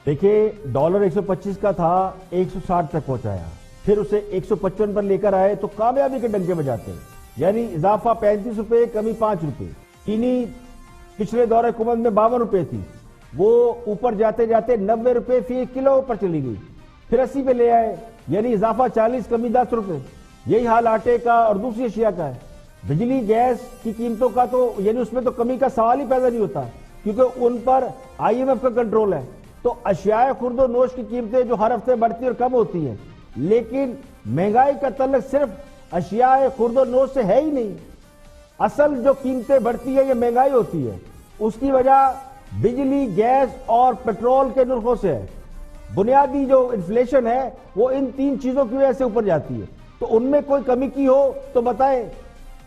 دیکھیں ڈالر 125 کا تھا 160 تک پہنچایا، پھر اسے 155 پر لے کر آئے تو کامیابی کے ڈنکے بجاتے ہیں، یعنی اضافہ 35 روپے کمی 5 روپے۔ چینی پچھلے دور حکومت میں 52 روپے تھی، وہ اوپر جاتے جاتے 90 روپے فی 1 کلو پر چلی گئی، پھر 80 پہ لے آئے، یعنی اضافہ 40 کمی 10 روپے۔ یہی حال آٹے کا اور دوسری اشیاء کا ہے۔ بجلی گیس کی قیمتوں کا تو یعنی اس میں تو کمی کا سوال ہی پیدا نہیں ہوتا، کیونکہ ان پر IMF کا کنٹرول ہے۔ تو اشیاء خرد و نوش کی قیمتیں جو ہر ہفتے بڑھتی اور کم ہوتی ہیں، لیکن مہنگائی کا تعلق صرف اشیاء خرد و نوش سے ہے ہی نہیں۔ اصل جو قیمتیں بڑھتی ہیں یہ مہنگائی ہوتی ہے، اس کی وجہ بجلی گیس اور پیٹرول کے نرخوں سے ہے۔ بنیادی جو انفلیشن ہے وہ ان 3 چیزوں کی وجہ سے اوپر جاتی ہے۔ تو ان میں کوئی کمی کی ہو تو بتائیں۔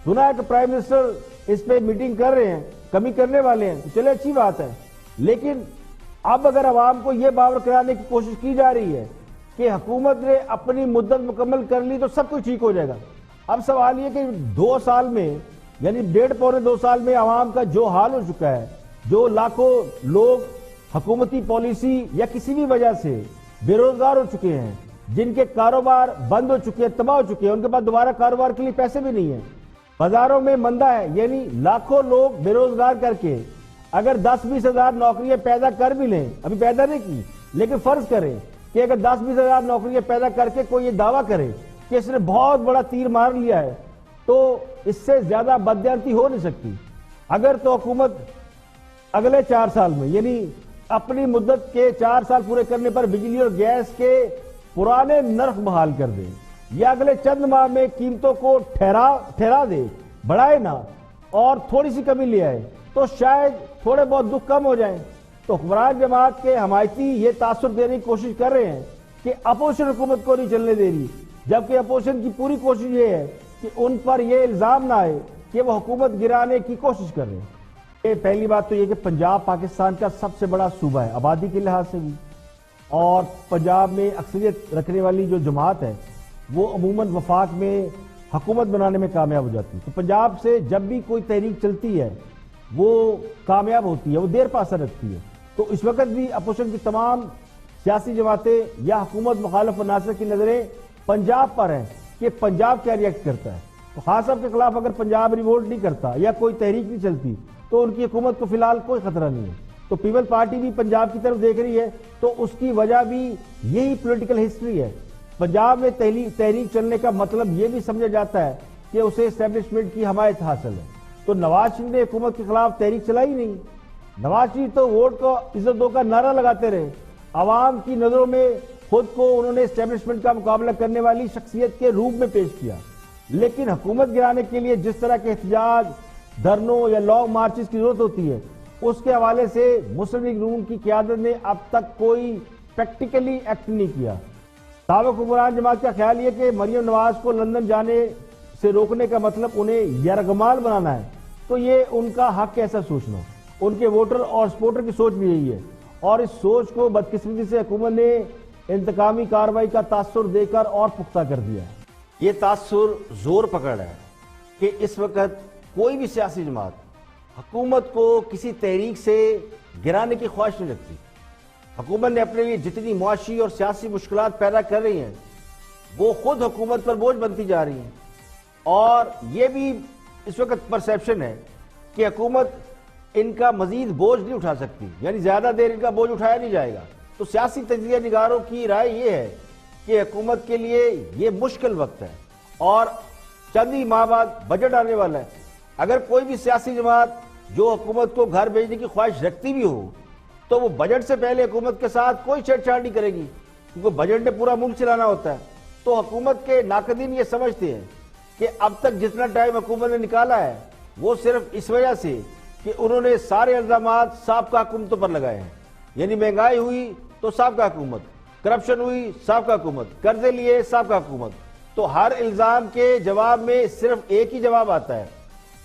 سنا ہے کہ پرائم منسٹر اس پہ میٹنگ کر رہے ہیں، کمی کرنے والے ہیں، چلے اچھی بات ہے، لیکن اب اگر عوام کو یہ باور کرانے کی کوشش کی جا رہی ہے کہ حکومت نے اپنی مدت مکمل کر لی تو سب کچھ ٹھیک ہو جائے گا، اب سوال یہ کہ 2 سال میں یعنی 1.5-2 سال میں عوام کا جو حال ہو چکا ہے، جو لاکھوں لوگ حکومتی پالیسی یا کسی بھی وجہ سے بے روزگار ہو چکے ہیں، جن کے کاروبار بند ہو چکے ہیں، تباہ ہو چکے ہیں، ان کے پاس دوبارہ کاروبار کے لیے پیسے بھی نہیں ہیں، بازاروں میں مندہ ہے، یعنی لاکھوں لوگ بے روزگار کر کے اگر 10-20 ہزار نوکریاں پیدا کر بھی لیں، ابھی پیدا نہیں کی لیکن فرض کریں کہ اگر 10-20 ہزار نوکریاں پیدا کر کے کوئی یہ دعویٰ کرے کہ اس نے بہت بڑا تیر مار لیا ہے، تو اس سے زیادہ بددیانتی ہو نہیں سکتی۔ اگر تو حکومت اگلے 4 سال میں یعنی اپنی مدت کے 4 سال پورے کرنے پر بجلی اور گیس کے پرانے نرخ بحال کر دے یا اگلے چند ماہ میں قیمتوں کو ٹھہرا دے، بڑھائے نہ اور تھوڑی سی کمی لے آئے، تو شاید تھوڑے بہت دکھ کم ہو جائیں۔ تو حکمران جماعت کے حمایتی یہ تاثر دینے کی کوشش کر رہے ہیں کہ اپوزیشن حکومت کو نہیں چلنے دے رہی، جبکہ اپوزیشن کی پوری کوشش یہ ہے کہ ان پر یہ الزام نہ آئے کہ وہ حکومت گرانے کی کوشش کر رہے ہیں۔ پہلی بات تو یہ کہ پنجاب پاکستان کا سب سے بڑا صوبہ ہے آبادی کے لحاظ سے بھی، اور پنجاب میں اکثریت رکھنے والی جو جماعت ہے وہ عموماً وفاق میں حکومت بنانے میں کامیاب ہو جاتی ہے۔ تو پنجاب سے جب بھی کوئی تحریک چلتی ہے وہ کامیاب ہوتی ہے، وہ دیر پا اثر رکھتی ہے۔ تو اس وقت بھی اپوزیشن کی تمام سیاسی جماعتیں یا حکومت مخالف عناصر کی نظریں پنجاب پر ہیں کہ پنجاب کیا ریئیکٹ کرتا ہے۔ تو خان صاحب کے خلاف اگر پنجاب ریوولٹ نہیں کرتا یا کوئی تحریک نہیں چلتی تو ان کی حکومت کو فی الحال کوئی خطرہ نہیں ہے۔ تو پیپل پارٹی بھی پنجاب کی طرف دیکھ رہی ہے، تو اس کی وجہ بھی یہی پولیٹیکل ہسٹری ہے۔ پنجاب میں تحریک چلنے کا مطلب یہ بھی سمجھا جاتا ہے کہ اسے اسٹیبلشمنٹ کی حمایت حاصل ہے۔ تو نواز شریف نے حکومت کے خلاف تحریک چلائی نہیں، نواز شریف تو ووٹ کو عزت دو کا نعرہ لگاتے رہے، عوام کی نظروں میں خود کو انہوں نے اسٹیبلشمنٹ کا مقابلہ کرنے والی شخصیت کے روپ میں پیش کیا۔ لیکن حکومت گرانے کے لیے جس طرح کے احتجاج، دھرنوں یا لانگ مارچز کی ضرورت ہوتی ہے، اس کے حوالے سے مسلم لیگ نون کی قیادت نے اب تک کوئی پریکٹیکلی ایکٹ نہیں کیا۔ سابق حکمران جماعت کا خیال یہ کہ مریم نواز کو لندن جانے سے روکنے کا مطلب انہیں یرغمال بنانا ہے، تو یہ ان کا حق ایسا سوچنا، ان کے ووٹر اور سپورٹر کی سوچ بھی یہی ہے، اور اس سوچ کو بدقسمتی سے حکومت نے انتقامی کارروائی کا تاثر دے کر اور پختہ کر دیا ہے۔ یہ تاثر زور پکڑ ہے کہ اس وقت کوئی بھی سیاسی جماعت حکومت کو کسی تحریک سے گرانے کی خواہش نہیں رکھتی۔ حکومت نے اپنے لیے جتنی معاشی اور سیاسی مشکلات پیدا کر رہی ہیں وہ خود حکومت پر بوجھ بنتی جا رہی ہیں، اور یہ بھی اس وقت پرسیپشن ہے کہ حکومت ان کا مزید بوجھ نہیں اٹھا سکتی، یعنی زیادہ دیر ان کا بوجھ اٹھایا نہیں جائے گا۔ تو سیاسی تجزیہ نگاروں کی رائے یہ ہے کہ حکومت کے لیے یہ مشکل وقت ہے، اور چند ہی ماہ بعد بجٹ آنے والا ہے۔ اگر کوئی بھی سیاسی جماعت جو حکومت کو گھر بھیجنے کی خواہش رکھتی بھی ہو تو وہ بجٹ سے پہلے حکومت کے ساتھ کوئی چھیڑ چھاڑ نہیں کرے گی، کیونکہ بجٹ نے پورا ملک چلانا ہوتا ہے۔ تو حکومت کے ناقدین یہ سمجھتے ہیں کہ اب تک جتنا ٹائم حکومت نے نکالا ہے وہ صرف اس وجہ سے کہ انہوں نے سارے الزامات سابقہ حکومتوں پر لگائے ہیں، یعنی مہنگائی ہوئی تو سابقہ حکومت، کرپشن ہوئی سابقہ حکومت، قرضے لیے سابقہ حکومت۔ تو ہر الزام کے جواب میں صرف ایک ہی جواب آتا ہے،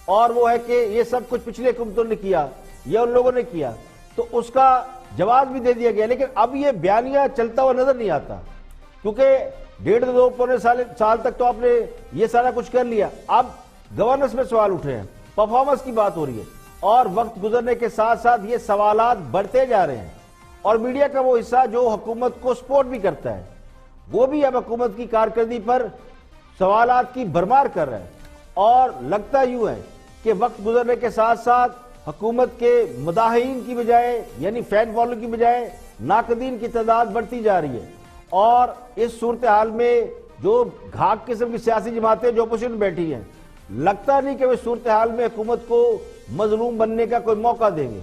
اور وہ ہے کہ یہ سب کچھ پچھلے حکومتوں نے کیا یا ان لوگوں نے کیا۔ تو اس کا جواب بھی دے دیا گیا، لیکن اب یہ بیانیہ چلتا ہوا نظر نہیں آتا، کیونکہ 1.5 پونے سال تک تو آپ نے یہ سارا کچھ کر لیا۔ اب گورننس میں سوال اٹھے ہیں، پرفارمنس کی بات ہو رہی ہے، اور وقت گزرنے کے ساتھ ساتھ یہ سوالات بڑھتے جا رہے ہیں، اور میڈیا کا وہ حصہ جو حکومت کو سپورٹ بھی کرتا ہے وہ بھی اب حکومت کی کارکردگی پر سوالات کی بھرمار کر رہا ہے. اور لگتا یوں ہے کہ وقت گزرنے کے ساتھ ساتھ حکومت کے مداحین کی بجائے یعنی فین فالو کی بجائے ناقدین کی تعداد بڑھتی جا رہی ہے. اور اس صورتحال میں جو گھاگ قسم کی سیاسی جماعتیں جو اپوزیشن میں بیٹھی ہیں لگتا نہیں کہ وہ صورتحال میں حکومت کو مظلوم بننے کا کوئی موقع دیں گے.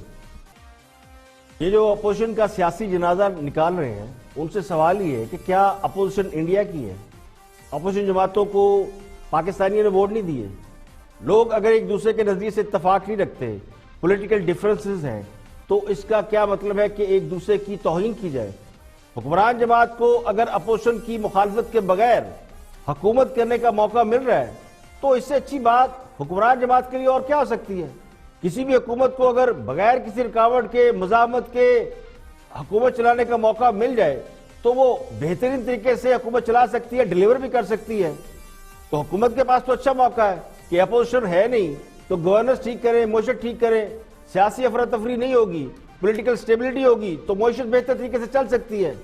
یہ جو اپوزیشن کا سیاسی جنازہ نکال رہے ہیں ان سے سوال یہ ہے کہ کیا اپوزیشن انڈیا کی ہے؟ اپوزیشن جماعتوں کو پاکستانیوں نے ووٹ نہیں دیے. لوگ اگر ایک دوسرے کے نظریے سے اتفاق نہیں رکھتے، پولیٹیکل ڈیفرنسز ہیں، تو اس کا کیا مطلب ہے کہ ایک دوسرے کی توہین کی جائے؟ حکمران جماعت کو اگر اپوزیشن کی مخالفت کے بغیر حکومت کرنے کا موقع مل رہا ہے تو اس سے اچھی بات حکمران جماعت کے لیے اور کیا ہو سکتی ہے؟ کسی بھی حکومت کو اگر بغیر کسی رکاوٹ کے مزاحمت کے حکومت چلانے کا موقع مل جائے تو وہ بہترین طریقے سے حکومت چلا سکتی ہے، ڈیلیور بھی کر سکتی ہے. تو حکومت کے پاس تو اچھا موقع ہے کہ اپوزیشن ہے نہیں تو گورننس ٹھیک کریں، معیشت ٹھیک کریں، سیاسی افراتفری نہیں ہوگی، پولیٹیکل سٹیبلٹی ہوگی تو معیشت بہتر طریقے سے چل سکتی ہے.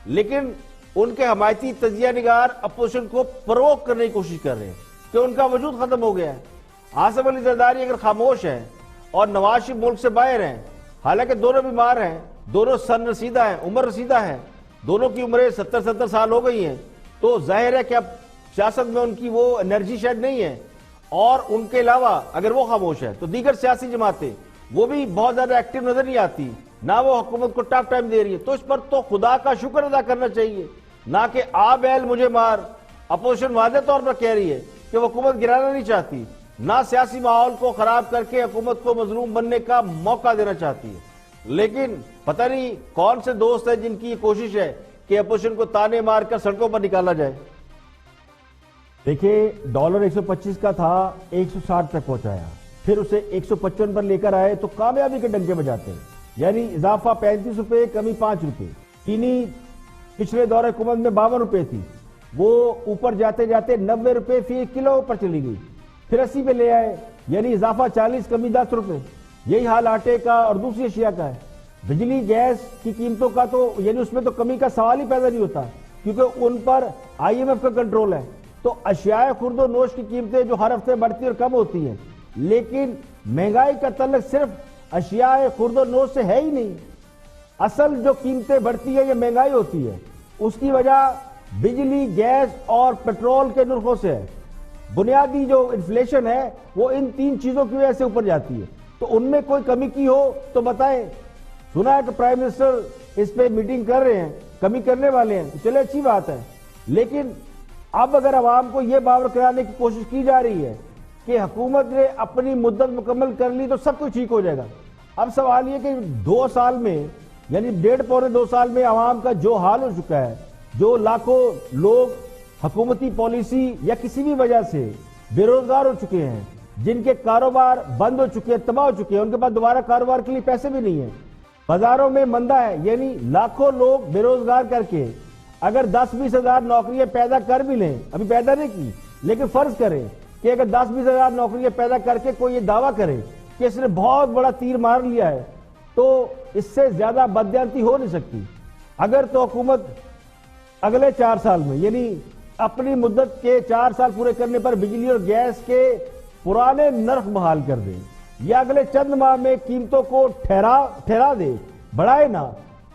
لیکن ان کے حمایتی تجزیہ نگار اپوزیشن کو پروک کرنے کی کوشش کر رہے ہیں کہ ان کا وجود ختم ہو گیا ہے. آصف علی زرداری اگر خاموش ہیں اور نواز شریف ملک سے باہر ہیں، حالانکہ دونوں بیمار ہیں، دونوں سن رسیدہ ہیں، عمر رسیدہ ہیں، دونوں کی عمریں 70 سال ہو گئی ہیں، تو ظاہر ہے کہ اب سیاست میں ان کی وہ انرجی شاید نہیں ہے. اور ان کے علاوہ اگر وہ خاموش ہے تو دیگر سیاسی جماعتیں وہ بھی بہت زیادہ ایکٹیو نظر نہیں آتی، نہ وہ حکومت کو ٹاک ٹائم دے رہی ہے. تو اس پر تو خدا کا شکر ادا کرنا چاہیے، نہ کہ آ بیل مجھے مار. اپوزیشن واضح طور پر کہہ رہی ہے کہ وہ حکومت گرانا نہیں چاہتی، نہ سیاسی ماحول کو خراب کر کے حکومت کو مظلوم بننے کا موقع دینا چاہتی ہے. لیکن پتہ نہیں کون سے دوست ہیں جن کی یہ کوشش ہے کہ اپوزیشن کو تانے مار کر سڑکوں پر نکالا جائے. دیکھیں ڈالر 125 کا تھا 160 تک پہنچایا، پھر اسے 155 پر لے کر آئے تو کامیابی کے ڈنکے بجاتے ہیں. یعنی اضافہ 35 روپے، کمی 5 روپے. چینی پچھلے دور حکومت میں 52 روپے تھی، وہ اوپر جاتے جاتے 90 روپے فی کلو پر چلی گئی، پھر 80 پہ لے آئے، یعنی اضافہ 40، کمی 10 روپے. یہی حال آٹے کا اور دوسری اشیاء کا ہے. بجلی گیس کی قیمتوں کا تو یعنی اس میں تو کمی کا سوال ہی پیدا نہیں ہوتا کیونکہ ان پر IMF کا کنٹرول ہے. تو اشیاء خرد و نوش کی قیمتیں جو ہر ہفتے بڑھتی اور کم ہوتی ہیں، لیکن مہنگائی کا تعلق صرف اشیاء خرد و نوش سے ہے ہی نہیں. اصل جو قیمتیں بڑھتی ہے یہ مہنگائی ہوتی ہے، اس کی وجہ بجلی، گیس اور پیٹرول کے نرخوں سے ہے. بنیادی جو انفلیشن ہے وہ ان 3 چیزوں کی وجہ سے اوپر جاتی ہے. تو ان میں کوئی کمی کی ہو تو بتائیں. سنا ہے کہ پرائم منسٹر اس پہ میٹنگ کر رہے ہیں، کمی کرنے والے ہیں، چلے اچھی بات ہے. لیکن اب اگر عوام کو یہ باور کرانے کی کوشش کی جا رہی ہے کہ حکومت نے اپنی مدت مکمل کر لی تو سب کچھ ٹھیک ہو جائے گا، اب سوال یہ کہ 2 سال میں یعنی 1.5-2 سال میں عوام کا جو حال ہو چکا ہے، جو لاکھوں لوگ حکومتی پالیسی یا کسی بھی وجہ سے بے روزگار ہو چکے ہیں، جن کے کاروبار بند ہو چکے ہیں، تباہ ہو چکے ہیں، ان کے پاس دوبارہ کاروبار کے لیے پیسے بھی نہیں ہیں، بازاروں میں مندہ ہے، یعنی لاکھوں لوگ بے روزگار کر کے اگر 10-20 ہزار نوکریاں پیدا کر بھی لیں، ابھی پیدا نہیں کی لیکن فرض کریں کہ اگر 10-20 ہزار نوکریاں پیدا کر کے کوئی یہ دعویٰ کرے کہ اس نے بہت بڑا تیر مار لیا ہے تو اس سے زیادہ بددیانتی ہو نہیں سکتی. اگر تو حکومت اگلے 4 سال میں یعنی اپنی مدت کے 4 سال پورے کرنے پر بجلی اور گیس کے پرانے نرخ بحال کر دے یا اگلے چند ماہ میں قیمتوں کو ٹھہرا دے، بڑھائے نہ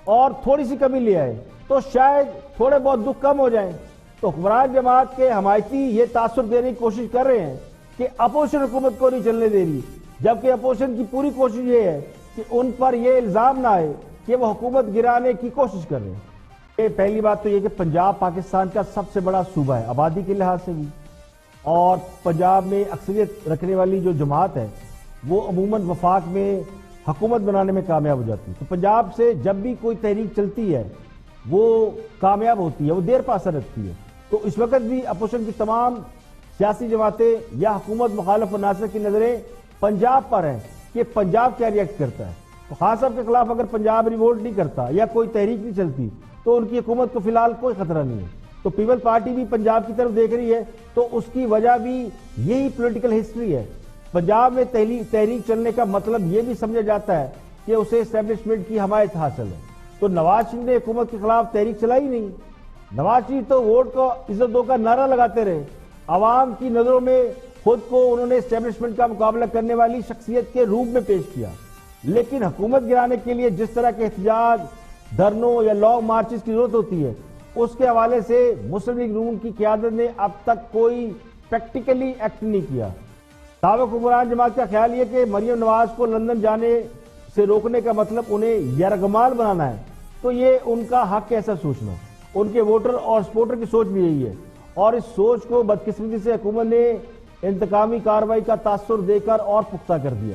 اور تھوڑی سی کمی لے آئے تو شاید تھوڑے بہت دکھ کم ہو جائیں. تو حکمران جماعت کے حمایتی یہ تاثر دینے کی کوشش کر رہے ہیں کہ اپوزیشن حکومت کو نہیں چلنے دے رہی، جبکہ اپوزیشن کی پوری کوشش یہ ہے کہ ان پر یہ الزام نہ آئے کہ وہ حکومت گرانے کی کوشش کر رہے ہیں. پہلی بات تو یہ کہ پنجاب پاکستان کا سب سے بڑا صوبہ ہے آبادی کے لحاظ سے بھی، اور پنجاب میں اکثریت رکھنے والی جو جماعت ہے وہ عموماً وفاق میں حکومت بنانے میں کامیاب ہو جاتی ہے. تو پنجاب سے جب بھی کوئی تحریک چلتی ہے وہ کامیاب ہوتی ہے، وہ دیر پا اثر رکھتی ہے. تو اس وقت بھی اپوزیشن کی تمام سیاسی جماعتیں یا حکومت مخالف عناصر کی نظریں پنجاب پر ہیں کہ پنجاب کیا ریئیکٹ کرتا ہے. تو خان صاحب کے خلاف اگر پنجاب ریوولٹ نہیں کرتا یا کوئی تحریک نہیں چلتی تو ان کی حکومت کو فی الحال کوئی خطرہ نہیں ہے. تو پیپل پارٹی بھی پنجاب کی طرف دیکھ رہی ہے، تو اس کی وجہ بھی یہی پولیٹیکل ہسٹری ہے. پنجاب میں تحریک چلنے کا مطلب یہ بھی سمجھا جاتا ہے کہ اسے اسٹیبلشمنٹ کی حمایت حاصل ہے. تو نواز شریف نے حکومت کے خلاف تحریک چلائی نہیں. نواز شریف تو ووٹ کو عزت دو کا نعرہ لگاتے رہے. عوام کی نظروں میں خود کو انہوں نے اسٹیبلشمنٹ کا مقابلہ کرنے والی شخصیت کے روپ میں پیش کیا. لیکن حکومت گرانے کے لیے جس طرح کے احتجاج، دھرنوں یا لانگ مارچز کی ضرورت ہوتی ہے، اس کے حوالے سے مسلم لیگ نون کی قیادت نے اب تک کوئی پریکٹیکلی ایکٹ نہیں کیا. سابق حکمران جماعت کا خیال یہ کہ مریم نواز کو لندن جانے سے روکنے کا مطلب انہیں یرغمال بنانا ہے، تو یہ ان کا حق ایسا سوچنا. ان کے ووٹر اور سپورٹر کی سوچ بھی یہی ہے، اور اس سوچ کو بدقسمتی سے حکومت نے انتقامی کارروائی کا تاثر دے کر اور پختہ کر دیا.